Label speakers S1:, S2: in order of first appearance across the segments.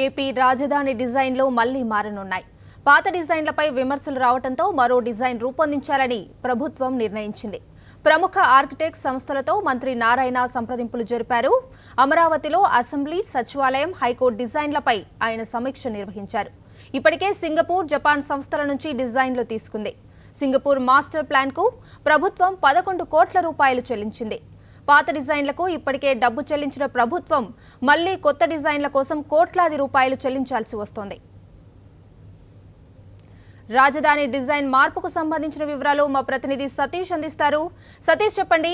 S1: AP రాజధాని డిజైన్లు మళ్లీ మారనున్నాయి. పాత డిజైన్లపై విమర్శలు రావడంతో మరో డిజైన్ రూపొందించాలని ప్రభుత్వం నిర్ణయించింది. ప్రముఖ ఆర్కిటెక్ట్ సంస్థలతో మంత్రి నారాయణ సంప్రదింపులు జరిపారు. అమరావతిలో అసెంబ్లీ, సచివాలయం, హైకోర్టు డిజైన్లపై ఆయన సమీక్ష నిర్వహించారు. ఇప్పటికే సింగపూర్, జపాన్ సంస్థల నుంచి డిజైన్లు తీసుకుంది. సింగపూర్ మాస్టర్ ప్లాన్కు ప్రభుత్వం 11 కోట్ల రూపాయలు చెల్లించింది. పాత డిజైన్లకు ఇప్పటికే డబ్బు చెల్లించిన ప్రభుత్వం మళ్లీ కొత్త డిజైన్ల కోసం కోట్లాది రూపాయలు చెల్లించాల్సి వస్తోంది. రాజధాని డిజైన్ మార్పుకు సంబంధించిన వివరాలు మా ప్రతినిధి సతీష్ అందిస్తారు. సతీష్, చెప్పండి,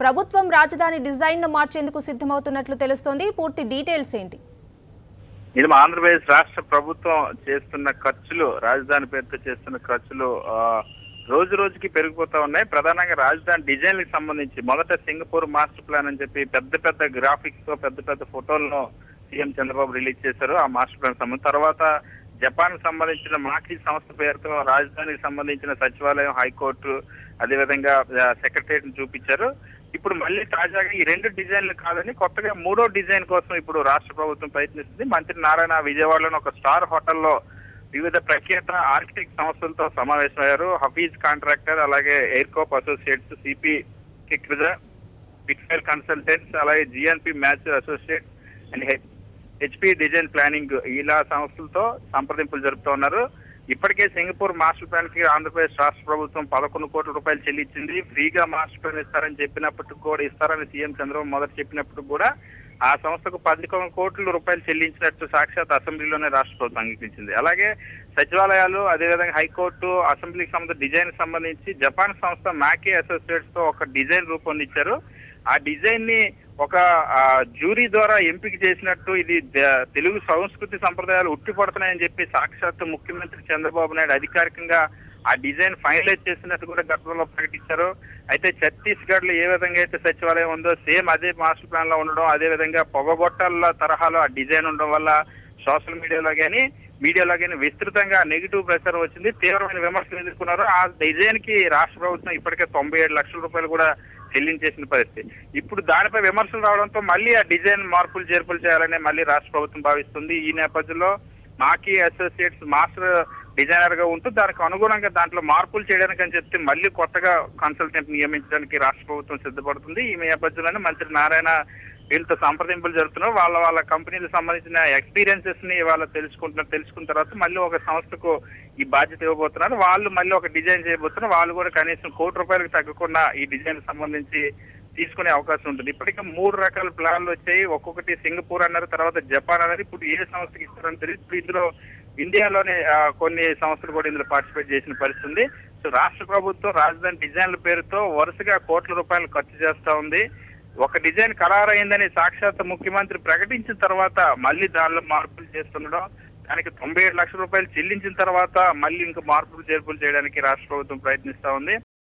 S1: ప్రభుత్వం రాజధాని డిజైన్ ను మార్చేందుకు సిద్ధమవుతున్నట్లు తెలుస్తోంది. పూర్తి డీటెయిల్స్ ఏంటి?
S2: ఇది ఆంధ్రప్రదేశ్ రాష్ట్ర ప్రభుత్వం చేస్తున్న ఖర్చులు, రాజధాని పేరుతో చేస్తున్న ఖర్చులు రోజు రోజుకి పెరిగిపోతా ఉన్నాయి. ప్రధానంగా రాజధాని డిజైన్లకు సంబంధించి మొదట సింగపూర్ మాస్టర్ ప్లాన్ అని చెప్పి పెద్ద పెద్ద గ్రాఫిక్స్ తో పెద్ద పెద్ద ఫోటోలను సీఎం చంద్రబాబు రిలీజ్ చేశారు. ఆ మాస్టర్ ప్లాన్ సంబంధించి తర్వాత జపాన్ సంబంధించిన మాకి సంస్థ పేరుతో రాజధానికి సంబంధించిన సచివాలయం, హైకోర్టు, అదేవిధంగా సెక్రటరియట్ చూపించారు. ఇప్పుడు మళ్ళీ తాజాగా ఈ 2 డిజైన్లు కాదని కొత్తగా 3వ డిజైన్ కోసం ఇప్పుడు రాష్ట్ర ప్రభుత్వం ప్రయత్నిస్తుంది. మంత్రి నారాయణ విజయవాడలోని ఒక స్టార్ హోటల్లో వివిధ ప్రఖ్యాత ఆర్కిటెక్ట్ సంస్థలతో సమావేశమయ్యారు. హఫీజ్ కాంట్రాక్టర్, అలాగే ఎయిర్కోప్ అసోసియేట్స్, సిపి కిక్విజా, పిట్ఫైల్ కన్సల్టెంట్స్, అలాగే GNP match associates and HP design planning ఇలా సంస్థలతో సంప్రదింపులు జరుపుతూ ఉన్నారు. ఇప్పటికే సింగపూర్ మాస్టర్ ప్లాన్ కి ఆంధ్రప్రదేశ్ రాష్ట్ర ప్రభుత్వం 11 కోట్ల రూపాయలు చెల్లించింది. ఫ్రీగా మాస్టర్ ప్లాన్ ఇస్తారని చెప్పినప్పటికీ కూడా, ఇస్తారని సీఎం చంద్రబాబు మొదట చెప్పినప్పుడు కూడా ఆ సంస్థకు 11 కోట్ల రూపాయలు చెల్లించినట్టు సాక్షాత్ అసెంబ్లీలోనే రాష్ట్ర ప్రభుత్వం అంగీకరించింది. అలాగే సచివాలయాలు, అదేవిధంగా హైకోర్టు, అసెంబ్లీకి సంబంధించిన డిజైన్ సంబంధించి జపాన్ సంస్థ మాకే అసోసియేట్స్ తో ఒక డిజైన్ రూపొందించారు. ఆ డిజైన్ ని ఒక జ్యూరీ ద్వారా ఎంపిక చేసినట్టు, ఇది తెలుగు సంస్కృతి సంప్రదాయాలు ఉట్టిపడుతున్నాయని చెప్పి సాక్షాత్ ముఖ్యమంత్రి చంద్రబాబు నాయుడు అధికారికంగా ఆ డిజైన్ ఫైనలైజ్ చేసినట్టు కూడా గతంలో ప్రకటించారు. అయితే ఛత్తీస్గఢ్ లో ఏ విధంగా అయితే సచివాలయం ఉందో సేమ్ అదే మాస్టర్ ప్లాన్ లో ఉండడం, అదే విధంగా పొగగొట్టాల తరహాలో ఆ డిజైన్ ఉండడం వల్ల సోషల్ మీడియాలో కానీ విస్తృతంగా నెగిటివ్ ప్రచారం వచ్చింది. తీవ్రమైన విమర్శలు ఎదుర్కొన్నారు. ఆ డిజైన్ కి రాష్ట్ర ప్రభుత్వం ఇప్పటికే 97 లక్షల రూపాయలు కూడా చెల్లించేసిన పరిస్థితి. ఇప్పుడు దానిపై విమర్శలు రావడంతో మళ్ళీ ఆ డిజైన్ మార్పులు చేర్పులు చేయాలని మళ్ళీ రాష్ట్ర ప్రభుత్వం భావిస్తుంది. ఈ నేపథ్యంలో మాకీ అసోసియేట్స్ మాస్టర్ డిజైనర్ గా ఉంటూ దానికి అనుగుణంగా దాంట్లో మార్పులు చేయడానికి అని చెప్పి మళ్ళీ కొత్తగా కన్సల్టెంట్ నియమించడానికి రాష్ట్ర ప్రభుత్వం సిద్ధపడుతుంది. ఈ నేపథ్యంలోనే మంత్రి నారాయణ వీళ్ళతో సంప్రదింపులు జరుగుతున్నారు. వాళ్ళ కంపెనీలకు సంబంధించిన ఎక్స్పీరియన్సెస్ ని వాళ్ళు తెలుసుకున్న తర్వాత మళ్ళీ ఒక సంస్థకు ఈ బాధ్యత ఇవ్వబోతున్నారు. వాళ్ళు మళ్ళీ ఒక డిజైన్ చేయబోతున్నారు. వాళ్ళు కూడా కనీసం 1 కోటి రూపాయలకు తగ్గకుండా ఈ డిజైన్ సంబంధించి తీసుకునే అవకాశం ఉంటుంది. ఇప్పటికే 3 రకాల ప్లాన్లు వచ్చాయి. ఒక్కొక్కటి సింగపూర్ అన్నారు, తర్వాత జపాన్ అన్నారు. ఇప్పుడు ఏ సంస్థకి ఇస్తారని తెలియదు. ఇప్పుడు ఇందులో ఇండియాలోనే కొన్ని సంస్థలు కూడా ఇందులో పార్టిసిపేట్ చేసిన పరిస్థితి ఉంది. సో రాష్ట్ర ప్రభుత్వం రాజధాని డిజైన్ల పేరుతో వరుసగా కోట్ల రూపాయలు ఖర్చు చేస్తా ఉంది. ఒక డిజైన్ ఖరారైందని సాక్షాత్ ముఖ్యమంత్రి ప్రకటించిన తర్వాత మళ్ళీ దానిలో మార్పులు చేస్తుండడం, దానికి 97 లక్షల రూపాయలు చెల్లించిన తర్వాత మళ్ళీ ఇంకా మార్పులు చేర్పులు చేయడానికి రాష్ట్ర ప్రభుత్వం ప్రయత్నిస్తా ఉంది.